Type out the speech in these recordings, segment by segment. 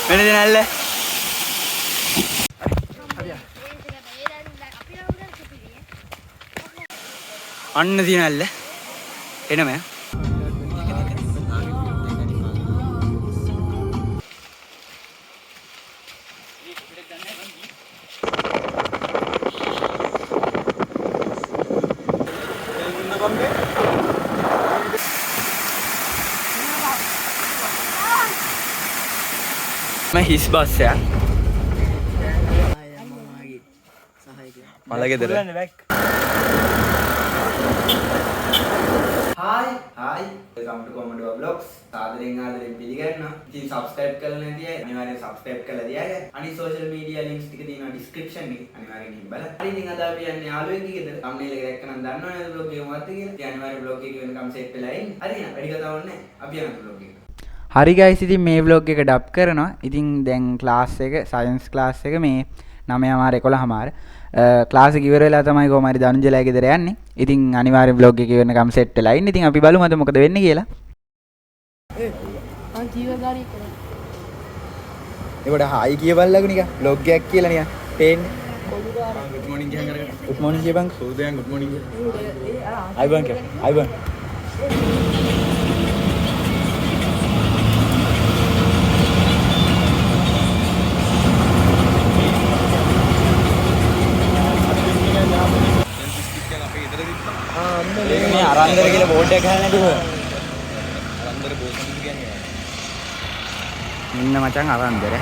වෙන දෙනල්ල අන්න තියනල්ල එනම හිස් බස්සයක් මලගෙදර Hi, welcome to Commodore Vlogs. සාදරයෙන් ආදරයෙන් පිළිගන්නවා. ඉතින් subscribe කරලා නැති අය අනිවාර්යෙන් subscribe කරලා තියාගන්න. අනිත් social media links ටික තියෙනවා description එකේ. අනිවාර්යෙන් ගිහින් බලන්න. හරි ඉතින් අද අපි යන්නේ යාළුවෙක්ගේ ගෙදර. thumbnail එක දැක්කනම් දන්නවනේ අද vlog එක මොකක්ද කියලා. ඉතින් අනිවාර්යෙන් vlog එක වෙනකම් set වෙලා ඉන්න. හරි නේද? වැඩි කතාවක් නැහැ. අපි යනවා vlog එකට. හරි ගයිස් ඉතින් මේ vlog එක ඩබ් කරනවා. ඉතින් දැන් ක්ලාස් එක සයන්ස් ක්ලාස් එක මේ 9:11 ක්ලාස් එක ඉවර වෙලා තමයි කොහමරි දනුජලයි ගෙදර යන්නේ. ඉතින් අනිවාර්යෙන් vlog එක වෙනකම් set වෙලා ඉන්න. ඉතින් අපි බලමු අද මොකද වෙන්නේ කියලා. ජීවගාරී කරා. ඒකට හායි කියවල්ලකෝ නිකන් vlog එකක් කියලා නිකන් පේන්නේ. good morning කියන් කරගෙන. good morning කියපන්. සෝදයන් good morning. අයිබන් කියපන්. අයිබන්. මේ අරන්දර කියලා බෝඩ් එකක් ගහලා නැතුව. අරන්දර බෝසන්දු කියන්නේ. මෙන්න මචං අරන්දර.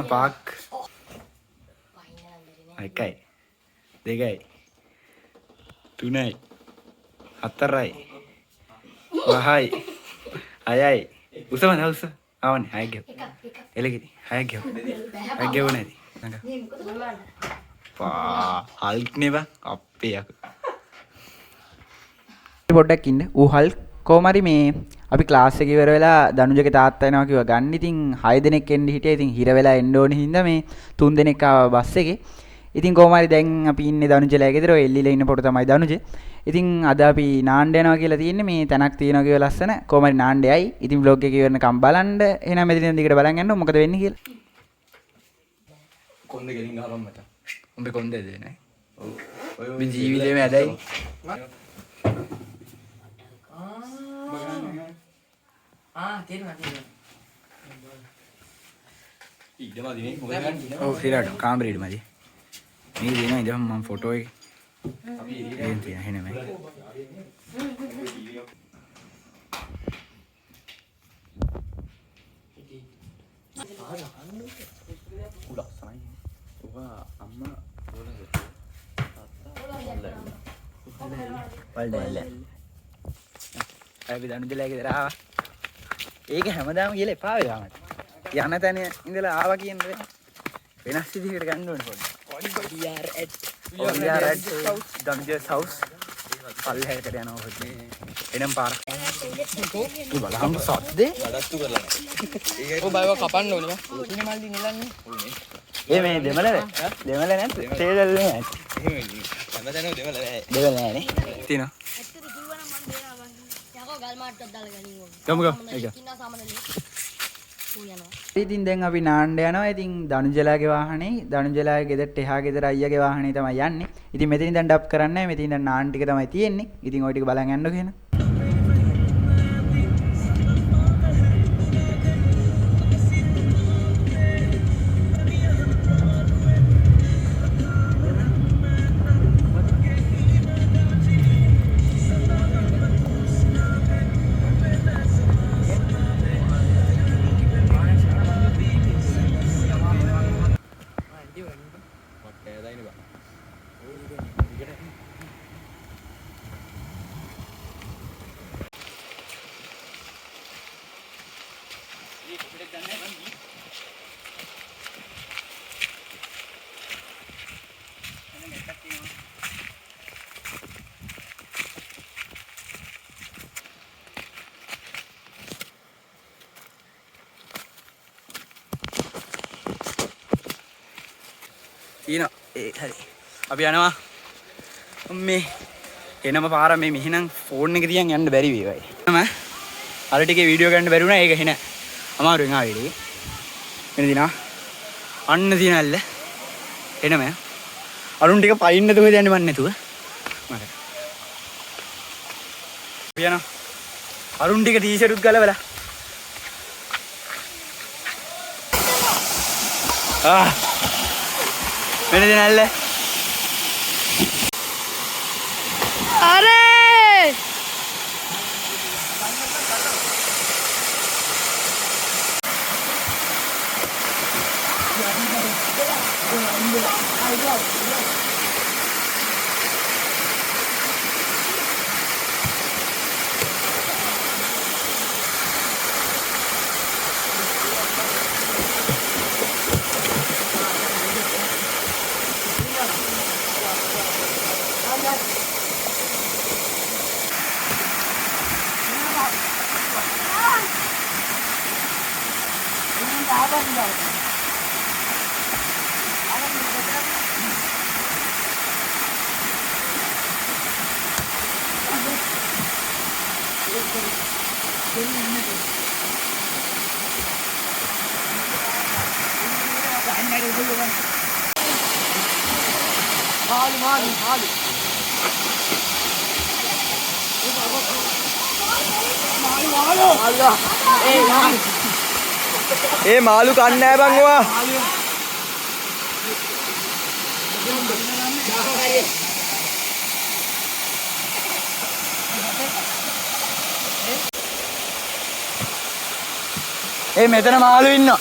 පාක් 1යි 2යි 3යි 4යි 5යි 6යි උසම දවස් ආවනේ 6 ගෙව එලගිරි 6 ගෙව 6 ගෙව නැති පා හල්ක් නේ බං අපේ යක පොඩ්ඩක් ඉන්න ඌ හල්ක් කොහමරි මේ අපි ක්ලාස් එක ඉවර වෙලා දනුජගේ තාත්තා එනවා කිව්වා ගන්න. ඉතින් 6 දෙනෙක් එන්න හිටියා. ඉතින් හිර වෙලා එන්න ඕනේ හින්දා මේ 3 දෙනෙක් ආවා බස් එකේ. ඉතින් කොහොම හරි දැන් අපි ඉන්නේ දනුජලා ගෙදර. ඔය එල්ලිලා ඉන්න පොට තමයි දනුජ. ඉතින් අද අපි නාන්න යනවා කියලා තියෙන්නේ. මේ තැනක් තියෙනවා කියලා ලස්සන. කොහොම හරි නාන්න යයි. ඉතින් vlog එක ඉවරනකම් බලන්න. එහෙනම් මෙතනින් දිගට බලන් යන්න මොකද වෙන්නේ කියලා. කොන්ද ගෙලින් ගහපන් මට. උඹේ කොන්දේ නේ. ඔව්. ඔය ජීවිතේම ඇදයි. තේරුණා. ඉඩමදිනේ මොකද ගන්නේ? ඔව් සිරාට කාමරේට මදි. මේ දෙනවා ඉඳන් මම ෆොටෝ එක අපි එහෙන් තියන එහෙනම. අපි දනුජලා ගෙදර ආවා. ඒක හැමදාම කියලා එපා වෙලා මට. යන තැන ඉඳලා ආවා කියන්නේ වෙනස් විදිහකට ගන්න ඕනේ පොඩ්ඩක්. ODR@දනුජස් house පල්ලෙහාට යනවා පොඩ්ඩක්. එනම් පාර. ඒ බලහන් සද්දේ වැඩස්තු කරලා. ඔය බයව කපන්න ඕනේ බා. ඉන්නේ මල්ලි නෙලන්නේ. ඒ මේ දෙමළ නැත් තේරෙන්නේ නැහැ. හැමදැනම දෙමළ නැහැ. දෙමළ නැහැ නේ. තියෙනවා. ගමු ඒක. ඉතින් දැන් අපි නාන්න යනවා. ඉතින් දනුජලාගේ වාහනේ දනුජලාගේ ගෙදරට එහා ගෙදර අයියාගේ වාහනේ තමයි යන්නේ. ඉතින් මෙතනින් දැන් ඩබ් කරන්නේ නැහැ. මෙතනින් දැන් නාන්න ටික තමයි තියෙන්නේ. ඉතින් ওই ටික බලන් යන්නකෝ එහෙනම්. තියෙනවා. ඒ හරි. අපි යනවා. මේ එනම පාර මේ මෙහෙනම් ෆෝන් එක තියන් යන්න බැරි වේවයි. මම අර ටිකේ වීඩියෝ ගන්න බැරි වුණා. ඒක හෙන අමාරුවෙන් ආවේ. මෙන්න දිනා. අන්න දිනල්ල. එනම. අරුන් ටික පයින්නද කොහෙද යන්නේ මන් නැතුව. මට. අපි යනවා. අරුන් ටික ටී-ෂර්ට් උත් ගලවලා. මෙන්න දිනල්ල. අරේ ඒ මාළු කන්නේ නැහැ බං ඔයා. ඒ මෙතන මාළු ඉන්නවා.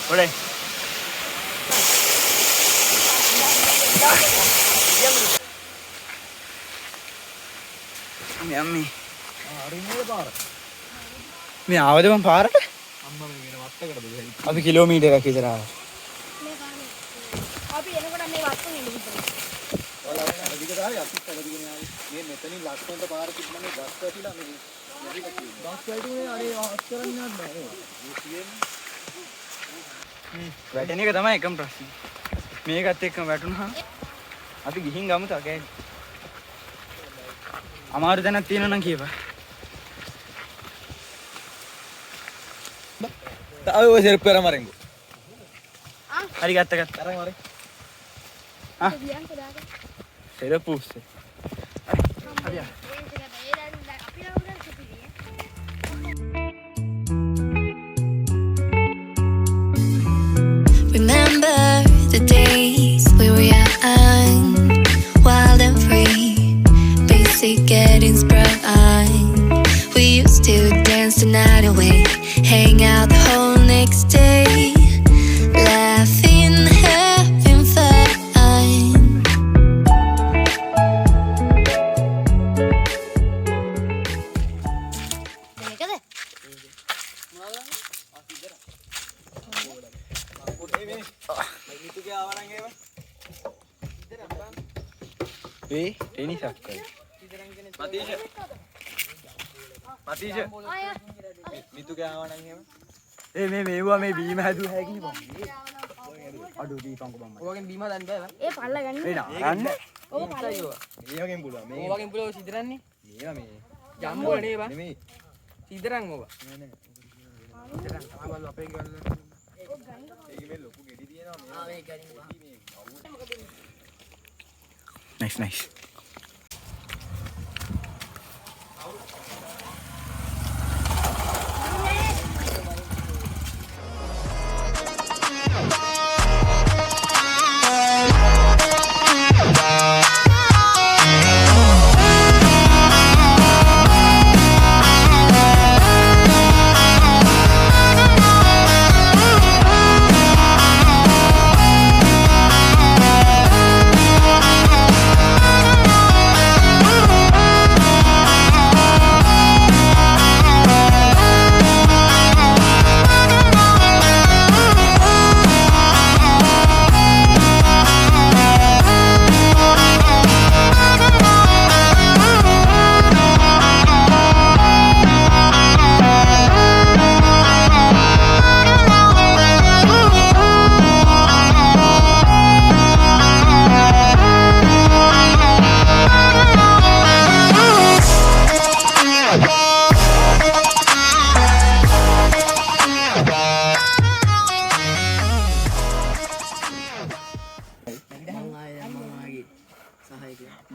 Boleh. Yummy. මේ ආවද මං පාරට? අම්මා මේ වෙන වත්තකටද ගිහින්. අපි කිලෝමීටරයක් විතර ආවා. අපි එනකොට මේ වත්තේ ඉන්න විතර. ඔයාලා අදිකට ආවේ අපිත් අදිගෙන ආවේ. මේ මෙතනින් ලක්ෂණත පාර තිබ්බනේ ගස් වැටිලා මේ ගස් වැටුනේ අර ආස් කරන්නේ නැහැ. වැටෙන එක තමයි එකම ප්‍රශ්නේ. මේකත් එක්කම වැටුණා. අපි ගිහින් ගමු තා අමාරු දැනක් තියෙනවා නම් කියපන්. ඔය සෙරප්පු අරන් මරෙන්කෝ. හරි ගත්ත. අරන් මරේ. සෙරප්පු උස්සේ. හරි. Remember the days we were young, wild and free, basic getting sprung. We used to dance the night away, hang out the whole next day, laughing, having fun. Ini sakit. Mati je. මිතු ගාව නම් එහෙම. මේ මේවා මේ බීම හැදුව හැකි බං. අඩු දීපන්කො බං. ඔයගෙන් බීම දාන්න බෑ. ඒ පල්ල ගන්න. වෙන ගන්න. ඔව් පල්ල. මේ වගේම පුළුවන්. ඔය වගේන් පුලෝ සිදරන්නේ. මේවා මේ ජම්බුල නේ බං. නෙමෙයි. සිදරන් ඔබ. නෑ නෑ. සිදරන් තමයි බලු අපේ ගල්ල. ඒකේ මේ ලොකු ගෙඩි තියෙනවා. ආ මේ ගනින්. Nice.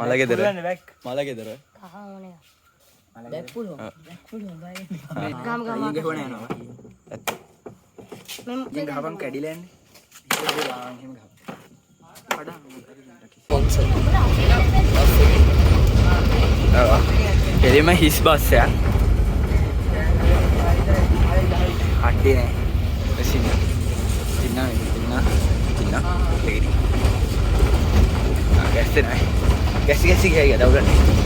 මල ගෙදර. පුළුවන් බෑක්. මල ගෙදර. කහමනේ. බෑක් පුළුවන්. බෑක් පුළුවන් බෑ. ගම ගම. ඊගේ හොන යනවා. මම ඉතින් ගහපන් කැඩිලා යන්නේ. එහෙම ගහපන්. එලිම හිස් බස් එකක්. අඩේ නෑ. එසින්. තින්නා. ලේඩි. ගැස්සේ නෑ. ගැසි ගියා දවුලන්නේ.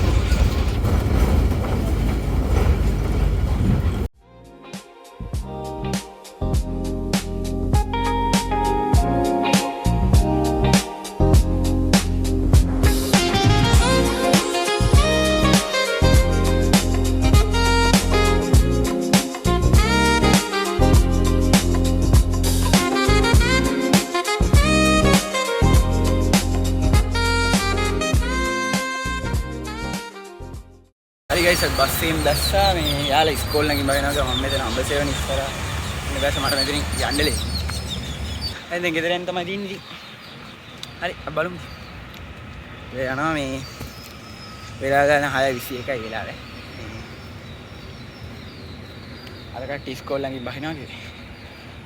හරි ගයිස් බස් එකෙන් දැස්සා මේ යාලා ඉස්කෝලේ නැගින් බගෙනවා මම මෙතන අඹසේවන ඉස්සරහා ඉන්න බැස මට මෙතනින් යන්නලේ දැන් ගෙදර යන්න තමයි දින්නේ ඉතින් හරි අපි බලමු ඒ යනවා මේ වෙලා ගන්න 6:21යි වෙලාවේ අර කට්ටිය ඉස්කෝලේ නැගින් බහිනවා කිව්වේ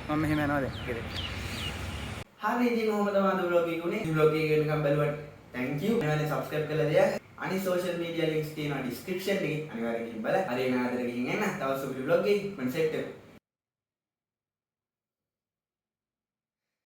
මම මෙහෙම යනවා දැන් ගෙදර හරි ඉතින් කොහොමද මාද vlog එක උනේ vlog එක වෙනකම් බලුවට thank you අනිවාර්යෙන් subscribe කරලා දෙන්න අනිත් social media links තියෙනවා description එකේ අනිවාර්යෙන් ගිහින් බලන්න හරි එන ආදර ගිහින් එන්න තව සුපිරි vlog එකකින් මම සෙට් වෙමු